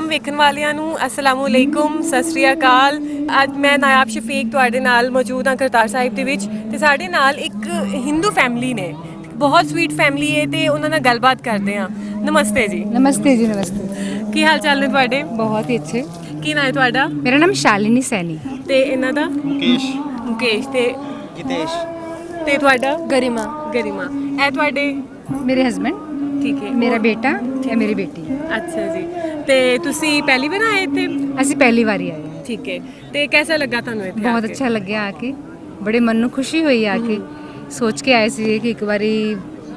तमाम वेखण वालियां नूं अस्सलामुअलैकुम सत श्री अकाल। ਅੱਜ ਮੈਂ ਨਾਇਬ ਸ਼ਫੀਕ ਤੁਹਾਡੇ ਨਾਲ ਮੌਜੂਦ ਹਾਂ ਕਰਤਾਰ ਸਾਹਿਬ ਦੇ ਵਿੱਚ ਤੇ ਸਾਡੇ ਨਾਲ ਇੱਕ ਹਿੰਦੂ ਫੈਮਿਲੀ ਨੇ, ਬਹੁਤ ਸਵੀਟ ਫੈਮਿਲੀ ਹੈ ਤੇ ਉਹਨਾਂ ਨਾਲ ਗੱਲਬਾਤ ਕਰਦੇ ਹਾਂ। ਨਮਸਤੇ ਜੀ। नमस्ते जी, नमस्ते। ਕੀ ਹਾਲ ਚਾਲ ਨੇ ਤੁਹਾਡੇ? बहुत ही अच्छे। ਕੀ ਨਾਂ ਹੈ ਤੁਹਾਡਾ? मेरा नाम शालिनी सैनी। ਤੇ ਇਹਨਾਂ ਦਾ? ਮੁਕੇਸ਼ ਤੇ जितेश। ਤੇ ਤੁਹਾਡਾ? गरिमा। ਗਰਿਮਾ। ਇਹ ਤੁਹਾਡੇ? मेरे हस्बैंड, ਠੀਕ ਹੈ। मेरा बेटा है, मेरी बेटी। ਅੱਛਾ ਜੀ। ਤੇ ਤੁਸੀਂ ਪਹਿਲੀ ਵਾਰ ਆਏ ਇੱਥੇ? ਅਸੀਂ ਪਹਿਲੀ ਵਾਰੀ ਆਏ ਹਾਂ। ਠੀਕ ਹੈ। ਤੇ ਕਿਹਦਾ ਲੱਗਾ ਤੁਹਾਨੂੰ ਇੱਥੇ? ਬਹੁਤ ਅੱਛਾ ਲੱਗਿਆ ਆ ਕੇ, ਬੜੇ ਮਨ ਨੂੰ ਖੁਸ਼ੀ ਹੋਈ ਆ ਕੇ। ਸੋਚ ਕੇ ਆਏ ਸੀ ਕਿ ਇੱਕ ਵਾਰੀ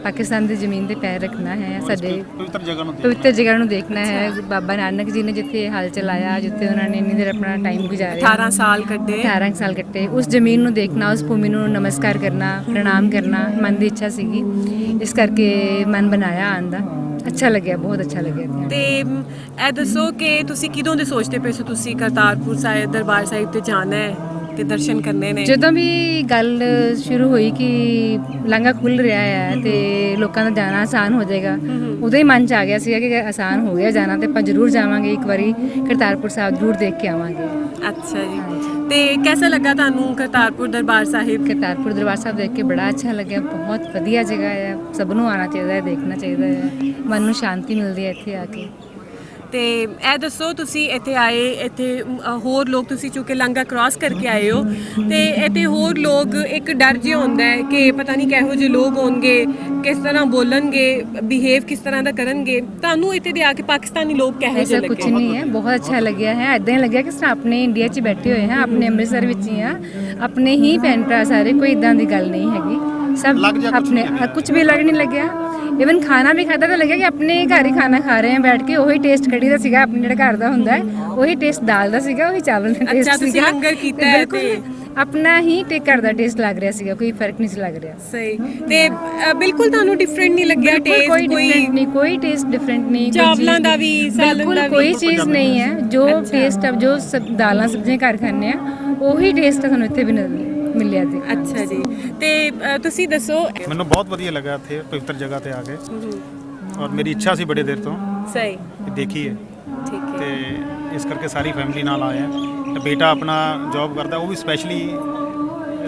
ਪਾਕਿਸਤਾਨ ਦੀ ਜ਼ਮੀਨ ਤੇ ਪੈਰ ਰੱਖਣਾ ਹੈ, ਸਾਡੇ ਪਵਿੱਤਰ ਜਗ੍ਹਾ ਨੂੰ ਦੇਖਣਾ ਹੈ। ਬਾਬਾ ਨਾਨਕ ਜੀ ਨੇ ਜਿੱਥੇ ਹਲ ਚਲਾਇਆ, ਜਿੱਥੇ ਉਹਨਾਂ ਨੇ ਇੰਨੀ ਦੇਰ ਆਪਣਾ ਟਾਈਮ ਗੁਜ਼ਾਰਿਆ, 18 ਸਾਲ ਕੱਢੇ। 18 ਸਾਲ ਕੱਟੇ, ਉਸ ਜ਼ਮੀਨ ਨੂੰ ਦੇਖਣਾ, ਉਸ ਭੂਮੀ ਨੂੰ ਨਮਸਕਾਰ ਕਰਨਾ, ਪ੍ਰਣਾਮ ਕਰਨਾ ਮਨ ਦੀ ਇੱਛਾ ਸੀਗੀ। ਇਸ ਕਰਕੇ ਮਨ ਬਣਾਇਆ ਆਉਣ ਦਾ। ਅੱਛਾ ਲੱਗਿਆ, ਬਹੁਤ ਅੱਛਾ ਲੱਗਿਆ। ਤੇ ਇਹ ਦੱਸੋ ਕਿ ਤੁਸੀਂ ਕਿਦੋਂ ਦੇ ਸੋਚਦੇ ਪਏ ਸੀ ਤੁਸੀਂ ਕਰਤਾਰਪੁਰ ਸਾਹਿਬ ਦਰਬਾਰ ਸਾਹਿਬ ਤੇ ਜਾਣਾ ਹੈ ਤੇ ਦਰਸ਼ਨ ਕਰਨੇ ਨੇ? ਜਦੋਂ ਵੀ ਗੱਲ ਸ਼ੁਰੂ ਹੋਈ ਕਿ ਲਾਂਘਾ ਖੁੱਲ ਰਿਹਾ ਹੈ ਤੇ ਲੋਕਾਂ ਦਾ ਜਾਣਾ ਆਸਾਨ ਹੋ ਜਾਏਗਾ, ਉਦੋਂ ਹੀ ਮਨ 'ਚ ਆ ਗਿਆ ਸੀਗਾ ਕਿ ਆਸਾਨ ਹੋ ਗਿਆ ਜਾਣਾ ਤੇ ਆਪਾਂ ਜ਼ਰੂਰ ਜਾਵਾਂਗੇ, ਇੱਕ ਵਾਰੀ ਕਰਤਾਰਪੁਰ ਸਾਹਿਬ ਜ਼ਰੂਰ ਦੇਖ ਕੇ ਆਵਾਂਗੇ। ਅੱਛਾ ਜੀ। ਤੇ ਕਿਹਦਾ ਲੱਗਾ ਤੁਹਾਨੂੰ ਕਰਤਾਰਪੁਰ ਦਰਬਾਰ ਸਾਹਿਬ? ਕਰਤਾਰਪੁਰ ਦਰਬਾਰ ਸਾਹਿਬ ਦੇਖ ਕੇ ਬੜਾ ਅੱਛਾ ਲੱਗਿਆ। ਬਹੁਤ ਵਧੀਆ ਜਗ੍ਹਾ ਹੈ, ਸਭ ਨੂੰ ਆਉਣਾ ਚਾਹੀਦਾ ਹੈ, ਦੇਖਣਾ ਚਾਹੀਦਾ ਹੈ। ਮਨ ਨੂੰ ਸ਼ਾਂਤੀ ਮਿਲਦੀ ਹੈ ਇੱਥੇ ਆ ਕੇ। ਤੇ ਇਹ ਦੱਸੋ ਤੁਸੀਂ ਇੱਥੇ ਆਏ, ਇੱਥੇ ਹੋਰ ਲੋਕ, ਤੁਸੀਂ ਚੂੰਕਿ ਲਾਂਘਾ ਕ੍ਰਾਸ ਕਰਕੇ ਆਏ ਹੋ ਤੇ ਇੱਥੇ ਹੋਰ ਲੋਕ, ਇੱਕ ਡਰ ਜਿਹਾ ਹੁੰਦਾ ਹੈ ਕਿ ਪਤਾ ਨਹੀਂ ਕਿਹੋ ਜਿਹੇ ਲੋਕ ਹੋਣਗੇ, ਕਿਸ ਤਰ੍ਹਾਂ ਬੋਲਣਗੇ, ਬਿਹੇਵ ਕਿਸ ਤਰ੍ਹਾਂ ਦਾ ਕਰਨਗੇ। ਤੁਹਾਨੂੰ ਇੱਥੇ ਦੇ ਆ ਕੇ ਪਾਕਿਸਤਾਨੀ ਲੋਕ ਕਿਹੋ ਜਿਹੇ ऐसा ਲੱਗੇ? कुछ नहीं है, बहुत अच्छा लग्या है। इदां ही लग्या कि अपने इंडिया 'ਚ बैठे हुए हैं, अपने ਅੰਮ੍ਰਿਤਸਰ ਵਿੱਚ ਹੀ ਆ, अपने ही ਭੈਣ ਭਰਾ ਸਾਰੇ, ਕੋਈ ਇਦਾਂ ਦੀ ਗੱਲ ਨਹੀਂ ਹੈਗੀ। सब अपने, कुछ भी अलग नहीं लग्या। इवन खाना भी खाता तो लगे कि अपने घर ही खाना खा रहे हैं बैठ के। वही टेस्ट कड़ी ਦਾ ਸੀਗਾ, ਆਪਣੇ ਜਿਹੜਾ ਘਰ ਦਾ ਹੁੰਦਾ ਹੈ ਉਹੀ ਟੇਸਟ ਦਾਲ ਦਾ ਸੀਗਾ, ਉਹੀ ਚਾਵਲ ਦਾ ਟੇਸਟ ਸੀਗਾ। ਅੱਛਾ, ਤੁਸੀਂ ਲੰਗਰ ਕੀਤਾ ਹੈ ਤੇ ਆਪਣਾ ਹੀ ਘਰ ਦਾ ਟੇਸਟ ਲੱਗ ਰਿਹਾ ਸੀਗਾ, ਕੋਈ ਫਰਕ ਨਹੀਂ ਸੀ ਲੱਗ ਰਿਹਾ। ਸਹੀ। ਤੇ ਬਿਲਕੁਲ ਤੁਹਾਨੂੰ ਡਿਫਰੈਂਟ ਨਹੀਂ ਲੱਗਿਆ ਟੇਸਟ? ਕੋਈ ਡਿਫਰੈਂਟ ਨਹੀਂ, ਕੋਈ ਟੇਸਟ ਡਿਫਰੈਂਟ ਨਹੀਂ। ਚਾਵਲਾਂ ਦਾ ਵੀ, ਸਾਲਨ ਦਾ ਵੀ ਕੋਈ ਚੀਜ਼ ਨਹੀਂ ਹੈ। ਜੋ ਟੇਸਟ ਜੋ ਦਾਲਾਂ ਸਬਜ਼ੀਆਂ ਘਰ ਖਾਂਦੇ ਆ, ਉਹੀ ਟੇਸਟ ਤੁਹਾਨੂੰ ਇੱਥੇ ਵੀ ਮਿਲਿਆ ਜੀ। ਅੱਛਾ ਜੀ। ਤੇ ਤੁਸੀਂ ਦੱਸੋ। ਮੈਨੂੰ ਬਹੁਤ ਵਧੀਆ ਲੱਗਾ ਇੱਥੇ ਪਵਿੱਤਰ ਜਗ੍ਹਾ ਤੇ ਆ ਕੇ, ਔਰ ਮੇਰੀ ਇੱਛਾ ਸੀ ਬੜੇ ਦੇਰ ਤੋਂ ਸਹੀ। ਕਿ ਦੇਖੀਏ, ਠੀਕ ਹੈ। ਤੇ ਇਸ ਕਰਕੇ ਸਾਰੀ ਫੈਮਿਲੀ ਨਾਲ ਆਏ ਆ। ਤੇ ਬੇਟਾ ਆਪਣਾ ਜੌਬ ਕਰਦਾ, ਉਹ ਵੀ ਸਪੈਸ਼ਲੀ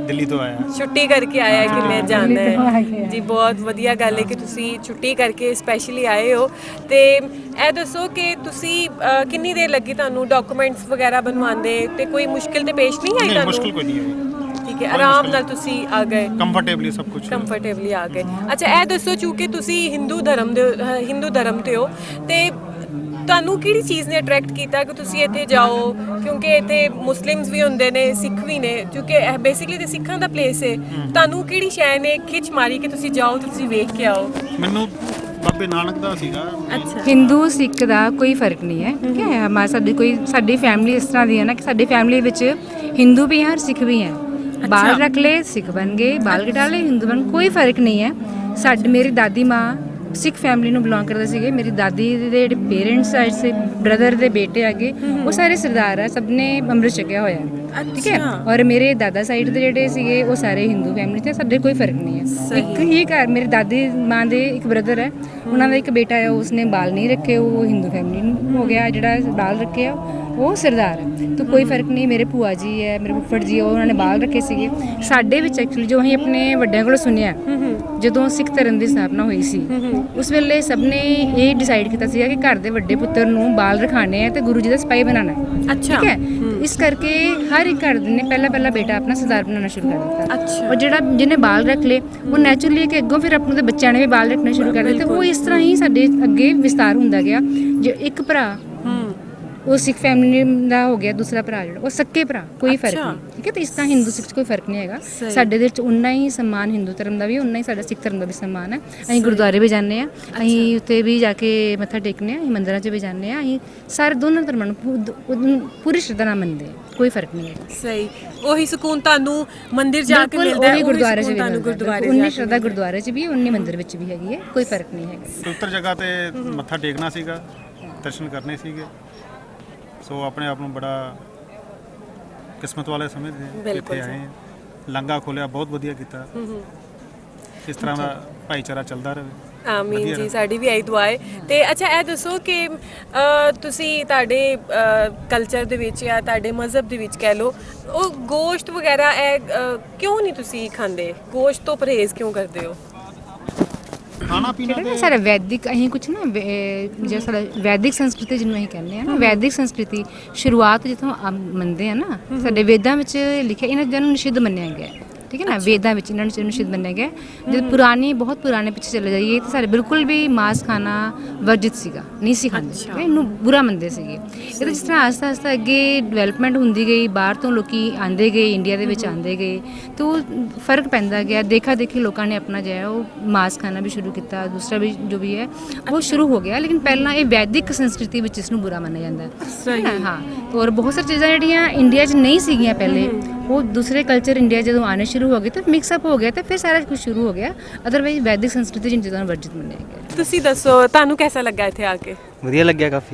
ਦਿੱਲੀ ਤੋਂ ਆਇਆ, ਛੁੱਟੀ ਕਰਕੇ ਆਇਆ ਹੈ ਕਿ ਮੈਂ ਜਾਣਾ ਹੈ ਜੀ। ਬਹੁਤ ਵਧੀਆ ਗੱਲ ਹੈ ਕਿ ਤੁਸੀਂ ਛੁੱਟੀ ਕਰਕੇ ਸਪੈਸ਼ਲੀ ਆਏ ਹੋ। ਤੇ ਇਹ ਦੱਸੋ ਕਿ ਤੁਸੀਂ ਕਿੰਨੀ ਦੇਰ ਲੱਗੀ ਤੁਹਾਨੂੰ ਡਾਕੂਮੈਂਟਸ ਵਗੈਰਾ ਬਣਵਾਉਂਦੇ, ਤੇ ਕੋਈ ਮੁਸ਼ਕਿਲ ਤੇ ਪੇਸ਼ ਨਹੀਂ ਆਈ ਨਹੀਂ ਤੁਹਾਨੂੰ? ਮੁਸ਼ਕਿਲ ਕੋਈ ਨਹੀਂ ਹੋਈ, ਠੀਕ ਹੈ, ਆਰਾਮ ਨਾਲ ਤੁਸੀਂ ਆ ਗਏ, ਕੰਫਰਟੇਬਲੀ ਸਭ ਕੁਝ ਕੰਫਰਟੇਬਲੀ ਆ ਗਏ। ਅੱਛਾ, ਇਹ ਦੱਸੋ ਚੂੰਕਿ ਤੁਸੀਂ ਹਿੰਦੂ ਧਰਮ ਤੇ ਹੋ, ਤੇ ਤੁਹਾਨੂੰ ਕਿਹੜੀ ਚੀਜ਼ ਨੇ ਅਟਰੈਕਟ ਕੀਤਾ ਕਿ ਤੁਸੀਂ ਇੱਥੇ ਜਾਓ? ਕਿਉਂਕਿ ਇੱਥੇ ਮੁਸਲਿਮਸ ਵੀ ਹੁੰਦੇ ਨੇ, ਸਿੱਖ ਵੀ ਨੇ, ਕਿਉਂਕਿ ਇਹ ਬੇਸਿਕਲੀ ਤੇ ਸਿੱਖਾਂ ਦਾ ਪਲੇਸ ਹੈ। ਤੁਹਾਨੂੰ ਕਿਹੜੀ ਸ਼ੈ ਨੇ ਖਿੱਚ ਮਾਰੀ ਕਿ ਤੁਸੀਂ ਜਾਓ ਤੇ ਤੁਸੀਂ ਵੇਖ ਕੇ ਆਓ? ਮੈਨੂੰ ਬਾਬੇ ਨਾਨਕ ਦਾ ਸੀਗਾ। ਅੱਛਾ। ਹਿੰਦੂ ਸਿੱਖ ਦਾ ਕੋਈ ਫਰਕ ਨਹੀਂ ਹੈ, ਠੀਕ ਹੈ। ਸਾਡੀ ਫੈਮਿਲੀ ਇਸ ਤਰ੍ਹਾਂ ਦੀ ਹੈ ਨਾ ਕਿ ਸਾਡੀ ਫੈਮਿਲੀ ਵਿੱਚ ਹਿੰਦੂ ਵੀ ਹੈ ਔਰ ਸਿੱਖ ਵੀ ਹੈ। ਬਾਲ ਰੱਖ ਲੈ ਸਿੱਖ ਬਣ ਗਏ, ਬਾਲ ਕਟਾ ਲੈ ਹਿੰਦੂ ਬਣ, ਕੋਈ ਫਰਕ ਨਹੀਂ ਹੈ। ਮੇਰੀ ਦਾਦੀ ਮਾਂ ਸਿੱਖ ਫੈਮਿਲੀ ਨੂੰ ਬਿਲੋਂਗ ਕਰਦੇ ਸੀਗੇ। ਮੇਰੀ ਦਾਦੀ ਦੇ ਜਿਹੜੇ ਪੇਰੈਂਟਸ ਆ, ਇਸੇ ਬ੍ਰਦਰ ਦੇ ਬੇਟੇ ਹੈਗੇ, ਉਹ ਸਾਰੇ ਸਰਦਾਰ ਆ, ਸਭ ਨੇ ਅੰਮ੍ਰਿਤ ਛਕਿਆ ਹੋਇਆ, ਠੀਕ ਹੈ। ਔਰ ਮੇਰੇ ਦਾਦਾ ਸਾਈਡ ਦੇ ਜਿਹੜੇ ਸੀਗੇ ਉਹ ਸਾਰੇ ਹਿੰਦੂ ਫੈਮਿਲੀ ਤੇ। ਸਾਡੇ ਕੋਈ ਫਰਕ ਨਹੀਂ ਹੈ। ਇੱਕ ਹੀ ਘਰ, ਮੇਰੀ ਦਾਦੀ ਮਾਂ ਦੇ ਇੱਕ ਬ੍ਰਦਰ ਹੈ, ਉਹਨਾਂ ਦਾ ਇੱਕ ਬੇਟਾ ਹੈ, ਉਸਨੇ ਬਾਲ ਨਹੀਂ ਰੱਖੇ, ਉਹ ਹਿੰਦੂ ਫੈਮਿਲੀ ਨੂੰ ਹੋ ਗਿਆ। ਜਿਹੜਾ ਬਾਲ ਰੱਖੇ ਆ ਉਹ ਸਰਦਾਰ ਹੈ। ਤਾਂ ਕੋਈ ਫਰਕ ਨਹੀਂ। ਮੇਰੇ ਭੂਆ ਜੀ ਹੈ, ਮੇਰੇ ਫੁੱਫੜ ਜੀ, ਉਹਨਾਂ ਨੇ ਬਾਲ ਰੱਖੇ ਸੀਗੇ। ਸਾਡੇ ਵਿੱਚ ਐਕਚੁਅਲੀ ਜੋ ਅਸੀਂ ਆਪਣੇ ਵੱਡਿਆਂ ਕੋਲੋਂ ਸੁਣਿਆ, ਜਦੋਂ ਸਿੱਖ ਧਰਮ ਦੀ ਸਥਾਪਨਾ ਹੋਈ ਸੀ, ਉਸ ਵੇਲੇ ਸਭ ਨੇ ਇਹ ਡਿਸਾਈਡ ਕੀਤਾ ਸੀਗਾ ਕਿ ਘਰ ਦੇ ਵੱਡੇ ਪੁੱਤਰ ਨੂੰ ਬਾਲ ਰਖਾਣੇ ਆ ਤੇ ਗੁਰੂ ਜੀ ਦਾ ਸਿਪਾਹੀ ਬਣਾਉਣਾ ਹੈ। ਅੱਛਾ। ਠੀਕ ਹੈ। ਇਸ ਕਰਕੇ ਹਰ ਇੱਕ ਘਰ ਨੇ ਪਹਿਲਾ ਬੇਟਾ ਆਪਣਾ ਸਰਦਾਰ ਬਣਾਉਣਾ ਸ਼ੁਰੂ ਕਰ ਦਿੱਤਾ। ਅੱਛਾ। ਔਰ ਜਿਹੜਾ ਜਿਹਨੇ ਬਾਲ ਰੱਖ ਲਏ, ਉਹ ਨੈਚੁਰਲੀ ਕਿ ਅੱਗੋਂ ਫਿਰ ਆਪਣੇ ਬੱਚਿਆਂ ਨੇ ਵੀ ਬਾਲ ਰੱਖਣੇ ਸ਼ੁਰੂ ਕਰ ਦਿੱਤੇ। ਉਹ ਇਸ ਤਰ੍ਹਾਂ ਹੀ ਸਾਡੇ ਅੱਗੇ ਵਿਸਤਾਰ ਹੁੰਦਾ ਗਿਆ। ਜੇ ਇੱਕ ਭਰਾ ਉਹ ਸਿੱਖ ਫੈਮਿਲੀ ਦਾ ਹੋ ਗਿਆ, ਦੂਸਰਾ ਭਰਾ ਜਿਹੜਾ ਉਹ ਸੱਕੇ ਭਰਾ, ਕੋਈ ਫਰਕ ਨਹੀਂ, ਠੀਕ ਹੈ। ਤੇ ਇਸ ਤਰ੍ਹਾਂ ਹਿੰਦੂ ਸਿੱਖ 'ਚ ਕੋਈ ਫਰਕ ਨਹੀਂ ਹੈਗਾ। ਸਾਡੇ ਦੇ ਵਿੱਚ ਉਨਾ ਹੀ ਸਨਮਾਨ ਹਿੰਦੂ ਧਰਮ ਦਾ ਵੀ, ਉਨਾ ਹੀ ਸਾਡਾ ਸਿੱਖ ਧਰਮ ਦਾ ਵੀ ਸਨਮਾਨ ਹੈ। ਅਸੀਂ ਗੁਰਦੁਆਰੇ ਵੀ ਜਾਂਦੇ ਹਾਂ, ਅਸੀਂ ਉੱਥੇ ਵੀ ਜਾ ਕੇ ਮੱਥਾ ਟੇਕਦੇ ਹਾਂ, ਅਸੀਂ ਮੰਦਿਰਾਂ 'ਚ ਵੀ ਜਾਂਦੇ ਹਾਂ। ਅਸੀਂ ਸਾਰੇ ਦੋਨੋਂ ਧਰਮਾਂ ਨੂੰ ਪੂਰੀ ਸ਼ਰਧਾ ਨਾਲ ਮੰਨਦੇ ਹਾਂ, ਕੋਈ ਫਰਕ ਨਹੀਂ ਹੈ। ਸਹੀ। ਉਹੀ ਸਕੂਨ ਤੁਹਾਨੂੰ ਮੰਦਿਰ ਜਾ ਕੇ ਮਿਲਦਾ ਹੈ, ਗੁਰਦੁਆਰੇ 'ਚ ਵੀ ਗੁਰਦੁਆਰੇ ਉਨੀ ਸ਼ਰਧਾ ਗੁਰਦੁਆਰੇ 'ਚ ਵੀ, ਉਨੀ ਮੰਦਿਰ ਵਿੱਚ ਵੀ ਹੈਗੀ ਹੈ, ਕੋਈ ਫਰਕ ਨਹੀਂ ਹੈਗਾ। ਪਵਿੱਤਰ ਜਗ੍ਹਾ ਤੇ ਮੱਥਾ ਟੇਕਣਾ ਸੀਗਾ, ਦਰਸ਼ਨ ਕਰਨੇ ਸੀਗੇ। ਸੋ ਆਪਣੇ ਆਪ ਨੂੰ ਬੜਾ ਕਿਸਮਤ ਵਾਲੇ ਸਮਝਦੇ ਇੱਥੇ ਆਏ ਹਾਂ। ਲੰਗਾ ਖੋਲਿਆ, ਬਹੁਤ ਵਧੀਆ ਕੀਤਾ। ਇਸ ਤਰ੍ਹਾਂ ਦਾ ਭਾਈਚਾਰਾ ਚੱਲਦਾ ਰਹੇ। ਆਮੀਨ ਜੀ, ਸਾਡੀ ਵੀ ਇਹੀ ਦੁਆ ਹੈ। ਤੇ ਅੱਛਾ ਇਹ ਦੱਸੋ ਕਿ ਤੁਸੀਂ ਤੁਹਾਡੇ ਕਲਚਰ ਦੇ ਵਿੱਚ ਜਾਂ ਤੁਹਾਡੇ ਮਜ਼ਹਬ ਦੇ ਵਿੱਚ ਕਹਿ ਲਓ, ਉਹ ਗੋਸ਼ਤ ਵਗੈਰਾ ਇਹ ਕਿਉਂ ਨਹੀਂ ਤੁਸੀਂ ਖਾਂਦੇ? ਗੋਸ਼ਤ ਤੋਂ ਪਰਹੇਜ਼ ਕਿਉਂ ਕਰਦੇ ਹੋ? ਖਾਣਾ ਪੀਣਾ ਜਿਹੜਾ ਨਾ ਸਾਡਾ ਵੈਦਿਕ ਅਸੀਂ ਕੁਝ ਨਾ ਜਿਹੜਾ ਸਾਡਾ ਵੈਦਿਕ ਸੰਸਕ੍ਰਿਤੀ ਜਿਹਨੂੰ ਅਸੀਂ ਕਹਿੰਦੇ ਆ ਨਾ, ਵੈਦਿਕ ਸੰਸਕ੍ਰਿਤੀ ਸ਼ੁਰੂਆਤ ਜਿੱਥੋਂ ਮੰਨਦੇ ਆ ਨਾ, ਸਾਡੇ ਵੇਦਾਂ ਵਿੱਚ ਲਿਖਿਆ ਇਹਨਾਂ ਚੀਜ਼ਾਂ ਨੂੰ ਨਿਸ਼ਿੱਧ ਮੰਨਿਆ ਗਿਆ ਹੈ। ਠੀਕ ਹੈ ਨਾ, ਵੇਦਾਂ ਵਿੱਚ ਇਹਨਾਂ ਨੂੰ ਨਿਸ਼ਿੱਧ ਮੰਨਿਆ ਗਿਆ। ਜਦ ਬਹੁਤ ਪੁਰਾਣੇ ਪਿੱਛੇ ਚਲੇ ਜਾਈਏ ਤਾਂ ਸਾਡੇ ਬਿਲਕੁਲ ਵੀ ਮਾਸ ਖਾਣਾ ਵਰਜਿਤ ਸੀਗਾ, ਨਹੀਂ ਸੀ ਖਾਂਦੇ, ਇਹਨੂੰ ਬੁਰਾ ਮੰਨਦੇ ਸੀਗੇ। ਇਹ ਤਾਂ ਜਿਸ ਤਰ੍ਹਾਂ ਆਸਤਾ ਆਸਤਾ ਅੱਗੇ ਡਿਵੈਲਪਮੈਂਟ ਹੁੰਦੀ ਗਈ, ਬਾਹਰ ਤੋਂ ਲੋਕੀ ਆਉਂਦੇ ਗਏ, ਇੰਡੀਆ ਦੇ ਵਿੱਚ ਆਉਂਦੇ ਗਏ, ਤਾਂ ਫਰਕ ਪੈਂਦਾ ਗਿਆ। ਦੇਖਾ ਦੇਖੀ ਲੋਕਾਂ ਨੇ ਆਪਣਾ ਜਿਹੜਾ ਉਹ ਮਾਸ ਖਾਣਾ ਵੀ ਸ਼ੁਰੂ ਕੀਤਾ, ਦੂਸਰਾ ਵੀ ਜੋ ਵੀ ਹੈ ਉਹ ਸ਼ੁਰੂ ਹੋ ਗਿਆ। ਲੇਕਿਨ ਪਹਿਲਾਂ ਇਹ ਵੈਦਿਕ ਸੰਸਕ੍ਰਿਤੀ ਵਿੱਚ ਇਸ ਨੂੰ ਬੁਰਾ ਮੰਨਿਆ ਜਾਂਦਾ ਹੈ। ਹਾਂ, ਔਰ ਬਹੁਤ ਸਾਰੀ ਚੀਜ਼ਾਂ ਜਿਹੜੀਆਂ ਇੰਡੀਆ 'ਚ ਨਹੀਂ ਸੀਗੀਆਂ ਪਹਿਲੇ, ਉਹ ਦੂਸਰੇ ਕਲਚਰ ਇੰਡੀਆ ਜਦੋਂ ਆਉਣੇ ਸ਼ੁਰੂ ਹੋ ਗਏ ਤਾਂ ਮਿਕਸ ਅਪ ਹੋ ਗਿਆ ਤੇ ਫਿਰ ਸਾਰਾ ਕੁਝ ਸ਼ੁਰੂ ਹੋ ਗਿਆ। ਅਦਰਵਾਈਜ਼ ਵੈਦਿਕ ਸੰਸਕ੍ਰਿਤੀ ਜਿਨ ਚੀਜ਼ਾਂ ਨੂੰ ਵਰਜਿਤ ਮੰਨਿਆ ਗਿਆ। ਤੁਸੀਂ ਦੱਸੋ ਤੁਹਾਨੂੰ ਕਿਹਦਾ ਲੱਗਾ ਇੱਥੇ ਆ ਕੇ? ਵਧੀਆ ਲੱਗਿਆ,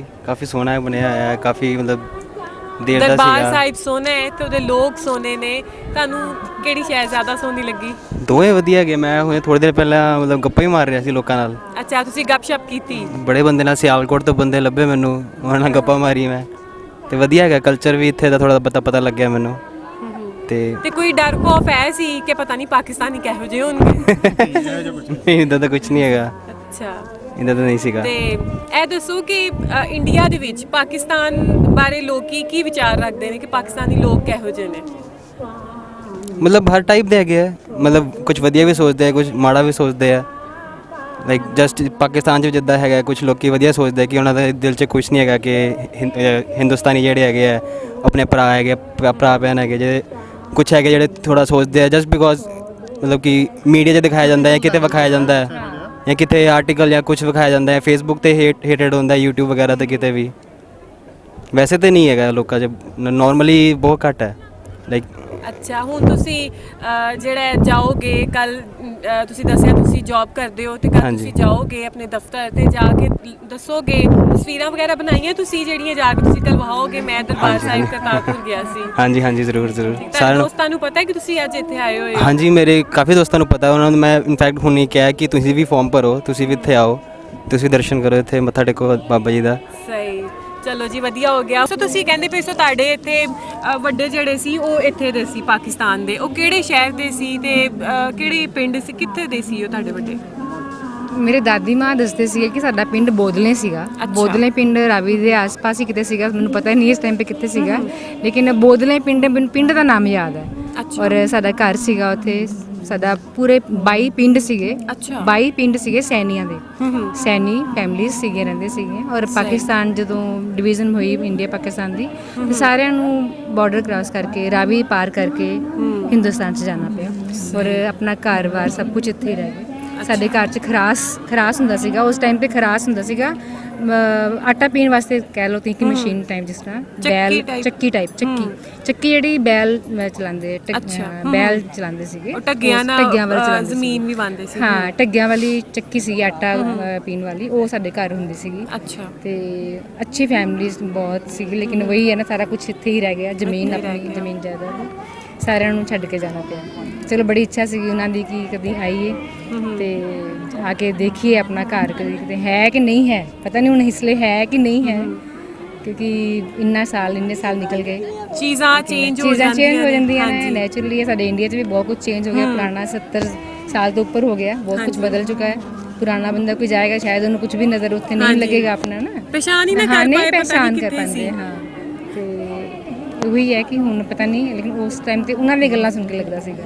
ਕਾਫੀ ਸੋਹਣਾ ਬਣਿਆ ਹੋਇਆ ਹੈ, ਕਾਫੀ ਮਤਲਬ ਦੇਰ ਦਾ ਦਰਬਾਰ ਸੀਗਾ। ਸਾਹਿਬ ਸੋਹਣਾ ਹੈ ਤੇ ਉਹਦੇ ਲੋਕ ਸੋਹਣੇ ਨੇ, ਤੁਹਾਨੂੰ ਕਿਹੜੀ ਸ਼ੈ ਜ਼ਿਆਦਾ ਸੋਹਣੀ ਲੱਗੀ? ਦੋਵੇਂ ਵਧੀਆ ਹੈਗੇ। ਮੈਂ ਹੁਣੇ ਥੋੜੀ ਦੇਰ ਪਹਿਲਾਂ ਮਤਲਬ ਗੱਪਾਂ ਹੀ ਮਾਰ ਰਿਹਾ ਸੀ ਲੋਕਾਂ ਨਾਲ। ਅੱਛਾ, ਤੁਸੀਂ ਗੱਪਸ਼ਪ ਕੀਤੀ? ਬੜੇ ਬੰਦੇ ਨਾਲ, ਸਿਆਲਕੋਟ ਤੋਂ ਬੰਦੇ ਲੱਭੇ ਮੈਨੂੰ, ਉਹਨਾਂ ਨਾਲ ਗੱਪਾਂ ਮਾਰੀ ਮੈਂ, ਤੇ ਵਧੀਆ ਹੈਗਾ ਕਲਚਰ ਵੀ ਇੱਥੇ ਦਾ, ਥੋੜਾ ਪਤਾ ਲੱਗਿਆ ਮੈਨੂੰ। ਤੇ ਕੋਈ ਡਰ ਖੌਫ ਹੈ ਸੀ ਕਿ ਪਤਾ ਨਹੀਂ ਪਾਕਿਸਤਾਨੀ ਕਿਹੋ ਜਿਹੇ ਹੋਣਗੇ? ਨਹੀਂ, ਇੱਦਾਂ ਤਾਂ ਕੁਝ ਨਹੀਂ ਹੈਗਾ। ਅੱਛਾ, ਇੱਦਾਂ ਤਾਂ ਨਹੀਂ ਸੀਗਾ। ਤੇ ਇਹ ਦੱਸੋ ਕਿ ਇੰਡੀਆ ਦੇ ਵਿੱਚ ਪਾਕਿਸਤਾਨ ਬਾਰੇ ਲੋਕੀ ਕੀ ਵਿਚਾਰ ਰੱਖਦੇ ਨੇ, ਕਿ ਪਾਕਿਸਤਾਨੀ ਲੋਕ ਕਿਹੋ ਜਿਹੇ ਨੇ? ਮਤਲਬ ਹਰ ਟਾਈਪ ਦੇ ਹੈਗੇ ਆ, ਮਤਲਬ ਕੁਝ ਵਧੀਆ ਵੀ ਸੋਚਦੇ ਆ, ਕੁਝ ਮਾੜਾ ਵੀ ਸੋਚਦੇ ਆ। ਲਾਈਕ ਜਸਟ ਪਾਕਿਸਤਾਨ 'ਚ ਜਿੱਦਾਂ ਹੈਗਾ, ਕੁਝ ਲੋਕੀ ਵਧੀਆ ਸੋਚਦੇ ਕਿ ਉਹਨਾਂ ਦੇ ਦਿਲ 'ਚ ਕੁਝ ਨਹੀਂ ਹੈਗਾ ਕਿ ਹਿੰਦੁਸਤਾਨੀ ਜਿਹੜੇ ਹੈਗੇ ਆ ਆਪਣੇ ਭਰਾ ਹੈਗੇ, ਭਰਾ ਭੈਣ ਹੈਗੇ, ਜਿਹੜੇ ਕੁਝ ਹੈਗੇ ਜਿਹੜੇ ਥੋੜਾ ਸੋਚਦੇ ਆ ਜਸਟ ਬਿਕੋਜ਼ ਮਤਲਬ ਕਿ ਮੀਡੀਆ 'ਚ ਦਿਖਾਇਆ ਜਾਂਦਾ ਹੈ, ਕਿਤੇ ਵਿਖਾਇਆ ਜਾਂਦਾ ਹੈ, ਜਾਂ ਕਿਤੇ ਆਰਟੀਕਲ ਜਾਂ ਕੁਝ ਵਿਖਾਇਆ ਜਾਂਦਾ ਹੈ, ਫੇਸਬੁੱਕ ਤੇ ਹੇਟਡ ਹੁੰਦਾ, YouTube ਵਗੈਰਾ ਤੇ ਕਿਤੇ ਵੀ। ਵੈਸੇ ਤਾਂ ਨਹੀਂ ਹੈਗਾ ਲੋਕਾਂ 'ਚ, ਨਾਰਮਲੀ ਬਹੁਤ ਘੱਟ ਹੈ ਲਾਈਕ। ਅੱਛਾ, ਹੁਣ ਤੁਸੀਂ ਜਿਹੜਾ ਜਾਓਗੇ ਕੱਲ, ਤੁਸੀਂ ਦੱਸਿਆ ਤੁਸੀਂ ਜੌਬ ਕਰਦੇ ਹੋ, ਤੇ ਕੱਲ ਹਾਂਜੀ। ਤੁਸੀਂ ਜਾਓਗੇ ਆਪਣੇ ਦਫ਼ਤਰ ਤੇ ਜਾ ਕੇ ਦੱਸੋਗੇ, ਤਸਵੀਰਾਂ ਵਗੈਰਾ ਬਣਾਈਆਂ ਤੁਸੀਂ ਜਿਹੜੀਆਂ ਜਾ ਕੇ ਤੁਸੀਂ ਕਰਵਾਓਗੇ, ਮੈਂ ਦਰਬਾਰ ਸਾਹਿਬ ਕਰਤਾਰਪੁਰ ਗਿਆ ਸੀ? ਹਾਂਜੀ ਜ਼ਰੂਰ ਸਾਰੇ ਦੋਸਤਾਂ ਨੂੰ ਪਤਾ ਹੈ ਕਿ ਤੁਸੀਂ ਅੱਜ ਇੱਥੇ ਆਏ ਹੋਏ ਹੋ? ਹਾਂਜੀ, ਮੇਰੇ ਕਾਫੀ ਦੋਸਤਾਂ ਨੂੰ ਪਤਾ, ਉਹਨਾਂ ਨੂੰ ਮੈਂ ਇਨਫੈਕਟ ਹੁਣ ਹੀ ਕਿਹਾ ਕਿ ਤੁਸੀਂ ਵੀ ਫਾਰਮ ਭਰੋ, ਤੁਸੀਂ ਵੀ ਇੱਥੇ ਆਓ, ਤੁਸੀਂ ਦਰਸ਼ਨ ਕਰੋ, ਇੱਥੇ ਮੱਥਾ ਟੇਕੋ ਬਾਬਾ ਜੀ ਦਾ। ਸਹੀ, ਚਲੋ ਜੀ, ਵਧੀਆ ਹੋ ਗਿਆ। ਸੋ ਤੁਸੀਂ ਕਹਿੰਦੇ ਪਏ ਸੋ ਤੁਹਾਡੇ ਇੱਥੇ ਵੱਡੇ ਜਿਹੜੇ ਸੀ ਉਹ ਇੱਥੇ ਦੇ ਸੀ ਪਾਕਿਸਤਾਨ ਦੇ, ਉਹ ਕਿਹੜੇ ਸ਼ਹਿਰ ਦੇ ਸੀ ਤੇ ਕਿਹੜੇ ਪਿੰਡ ਸੀ, ਕਿੱਥੇ ਦੇ ਸੀ ਉਹ ਤੁਹਾਡੇ ਵੱਡੇ? ਮੇਰੇ ਦਾਦੀ ਮਾਂ ਦੱਸਦੇ ਸੀਗੇ ਕਿ ਸਾਡਾ ਪਿੰਡ ਬੋਦਲੇ ਸੀਗਾ। ਬੋਦਲੇ ਪਿੰਡ ਰਾਵੀ ਦੇ ਆਸ-ਪਾਸ ਹੀ ਕਿਤੇ ਸੀਗਾ, ਮੈਨੂੰ ਪਤਾ ਨਹੀਂ ਇਸ ਟਾਈਮ 'ਤੇ ਕਿੱਥੇ ਸੀਗਾ, ਲੇਕਿਨ ਬੋਦਲੇ ਪਿੰਡ ਦਾ ਨਾਮ ਯਾਦ ਹੈ। ਔਰ ਸਾਡਾ ਘਰ ਸੀਗਾ ਉੱਥੇ। ਸਾਡਾ ਪੂਰੇ 22 ਪਿੰਡ ਸੀਗੇ। 22 ਪਿੰਡ ਸੀਗੇ ਸੈਨੀਆਂ ਦੇ, ਸੈਨੀ ਫੈਮਿਲੀਜ਼ ਸੀਗੇ, ਰਹਿੰਦੇ ਸੀਗੇ। ਔਰ ਪਾਕਿਸਤਾਨ ਜਦੋਂ ਡਿਵੀਜ਼ਨ ਹੋਈ ਇੰਡੀਆ ਪਾਕਿਸਤਾਨ ਦੀ, ਤੇ ਸਾਰਿਆਂ ਨੂੰ ਬਾਰਡਰ ਕ੍ਰਾਸ ਕਰਕੇ, ਰਾਵੀ ਪਾਰ ਕਰਕੇ ਹਿੰਦੁਸਤਾਨ 'ਚ ਜਾਣਾ ਪਿਆ। ਔਰ ਆਪਣਾ ਘਰ-ਬਾਰ ਸਭ ਕੁਝ ਇੱਥੇ ਹੀ ਰਹਿ ਗਿਆ। ਸਾਡੇ ਘਰ 'ਚ ਖਰਾਸ ਹੁੰਦਾ ਸੀਗਾ ਉਸ ਟਾਈਮ ਤੇ। ਖਰਾਸ ਹੁੰਦਾ ਸੀਗਾ ਆਟਾ ਪੀਣ ਵਾਸਤੇ ਕਹਿ ਲਓ, ਕਿ ਮਸ਼ੀਨ ਟਾਈਪ, ਜਿਸ ਤਰ੍ਹਾਂ ਚੱਕੀ ਟਾਈਪ ਚੱਕੀ ਜਿਹੜੀ ਬੈਲ ਚਲਾਉਂਦੇ, ਬੈਲ ਚਲਾਉਂਦੇ ਸੀਗੇ, ਟੱਗਿਆਂ ਵਾਲੀ ਚਲਾਉਂਦੇ, ਜ਼ਮੀਨ ਵੀ ਵਾਂਦੇ ਸੀ। ਹਾਂ, ਟੱਗਿਆਂ ਵਾਲੀ ਚੱਕੀ ਸੀ, ਆਟਾ ਪੀਣ ਵਾਲੀ, ਉਹ ਸਾਡੇ ਘਰ ਹੁੰਦੀ ਸੀਗੀ। ਅੱਛਾ, ਤੇ ਅੱਛੀ ਫੈਮਿਲੀਜ਼ ਬਹੁਤ ਸੀਗੀ, ਲੇਕਿਨ ਵਹੀ ਹੈ ਨਾ, ਸਾਰਾ ਕੁਝ ਇੱਥੇ ਹੀ ਰਹਿ ਗਿਆ। ਜ਼ਮੀਨ ਆਪਣੀ, ਜ਼ਮੀਨ ਜਾਇਦਾਦ ਸਾਰਿਆਂ ਨੂੰ ਛੱਡ ਕੇ ਜਾਣਾ ਪਿਆ। ਚਲੋ, ਬੜੀ ਇੱਛਾ ਸੀਗੀ ਉਹਨਾਂ ਦੀ ਕਿ ਕਦੀ ਆਈਏ ਤੇ ਆ ਕੇ ਦੇਖੀਏ ਆਪਣਾ ਘਰ, ਕਦੀ ਕਿਤੇ ਹੈ ਕਿ ਨਹੀਂ ਹੈ, ਪਤਾ ਨਹੀਂ ਹੁਣ ਇਸ ਲਈ ਹੈ ਕਿ ਨਹੀਂ ਹੈ, ਕਿਉਂਕਿ ਇੰਨੇ ਸਾਲ ਨਿਕਲ ਗਏ, ਚੀਜ਼ਾਂ ਚੇਂਜ ਹੋ ਜਾਂਦੀਆਂ ਨੇ ਨੈਚੁਰਲੀ। ਸਾਡੇ ਇੰਡੀਆ 'ਚ ਵੀ ਬਹੁਤ ਕੁਝ ਚੇਂਜ ਹੋ ਗਿਆ, ਪੁਰਾਣਾ 70 ਸਾਲ ਤੋਂ ਉੱਪਰ ਹੋ ਗਿਆ, ਬਹੁਤ ਕੁਝ ਬਦਲ ਚੁੱਕਾ ਹੈ। ਪੁਰਾਣਾ ਬੰਦਾ ਕੋਈ ਜਾਏਗਾ ਸ਼ਾਇਦ ਉਹਨੂੰ ਕੁਝ ਵੀ ਨਜ਼ਰ ਉੱਥੇ ਨਹੀਂ ਲੱਗੇਗਾ ਆਪਣਾ, ਨਾ ਪਛਾਣ ਹੀ ਨਾ ਕਰ ਪਾਉਂਦੇ। ਹਾਂ, ਤੇ ਉਹੀ ਹੈ ਕਿ ਹੁਣ ਪਤਾ ਨਹੀਂ, ਲੇਕਿਨ ਉਸ ਟਾਈਮ ਤੇ ਉਹਨਾਂ ਦੀਆਂ ਗੱਲਾਂ ਸੁਣ ਕੇ ਲੱਗਦਾ ਸੀਗਾ।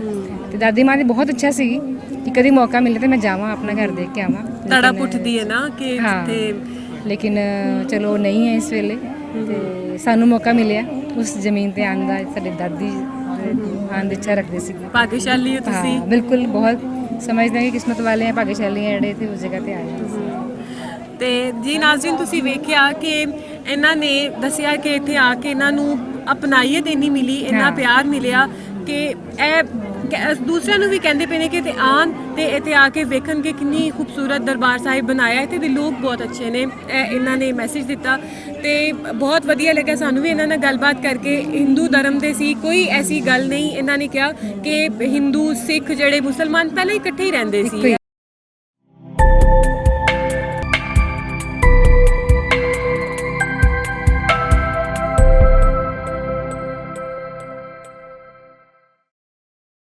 ਤੇ ਦਾਦੀ ਮਾਂ ਦੀ ਬਹੁਤ ਅੱਛਾ ਸੀਗੀ ਕਿ ਕਦੀ ਮੌਕਾ ਮਿਲੇ ਤੇ ਮੈਂ ਜਾਵਾਂ, ਆਪਣਾ ਘਰ ਦੇਖ ਕੇ ਆਵਾਂ। ਤੜਪ ਉੱਠਦੀ ਹੈ ਨਾ ਕਿ ਜਿੱਥੇ, ਲੇਕਿਨ ਚਲੋ ਨਹੀਂ ਹੈ ਇਸ ਵੇਲੇ, ਤੇ ਸਾਨੂੰ ਮੌਕਾ ਮਿਲਿਆ ਉਸ ਜ਼ਮੀਨ ਤੇ ਆਉਣ ਦਾ। ਸਾਡੇ ਦਾਦੀ ਆਉਣ ਦੀ ਇੱਛਾ ਰੱਖਦੇ ਸੀ। ਭਾਗਸ਼ਾਲੀ ਹੋ ਤੁਸੀਂ। ਬਿਲਕੁਲ, ਬਹੁਤ ਸਮਝਦੇ ਕਿ ਕਿਸਮਤ ਵਾਲੇ ਆ, ਭਾਗਸ਼ਾਲੀ ਆ ਜਿਹੜੇ ਇੱਥੇ ਉਸ ਜਗ੍ਹਾ ਤੇ ਆਏ ਆ। ਤੇ ਜੀ ਨਾਜ਼ਰੀਨ, ਤੁਸੀਂ ਵੇਖਿਆ ਕਿ ਇਹਨਾਂ ਨੇ ਦੱਸਿਆ ਕਿ ਇੱਥੇ ਆ ਕੇ ਇਹਨਾਂ ਨੂੰ ਅਪਣਾਈਅਤ ਇੰਨੀ ਮਿਲੀ, ਇੰਨਾ ਪਿਆਰ ਮਿਲਿਆ ਕਿ ਇਹ ਦੂਸਰਿਆਂ ਨੂੰ ਵੀ ਕਹਿੰਦੇ ਪਏ ਨੇ ਕਿ ਇੱਥੇ ਆਉਣ ਤੇ ਇੱਥੇ ਆ ਕੇ ਵੇਖਣ ਕਿ ਕਿੰਨੀ ਖੂਬਸੂਰਤ ਦਰਬਾਰ ਸਾਹਿਬ ਬਣਾਇਆ। ਇੱਥੇ ਦੇ ਲੋਕ ਬਹੁਤ ਅੱਛੇ ਨੇ, ਇਹਨਾਂ ਨੇ ਮੈਸੇਜ ਦਿੱਤਾ ਤੇ ਬਹੁਤ ਵਧੀਆ ਲੱਗਾ ਸਾਨੂੰ ਵੀ ਇਹਨਾਂ ਨਾਲ ਗੱਲਬਾਤ ਕਰਕੇ। ਹਿੰਦੂ ਧਰਮ ਦੇ ਸੀ, ਕੋਈ ਐਸੀ ਗੱਲ ਨਹੀਂ। ਇਹਨਾਂ ਨੇ ਕਿਹਾ ਕਿ ਹਿੰਦੂ, ਸਿੱਖ, ਜਿਹੜੇ ਮੁਸਲਮਾਨ ਪਹਿਲਾਂ ਇਕੱਠੇ ਹੀ ਰਹਿੰਦੇ ਸੀ।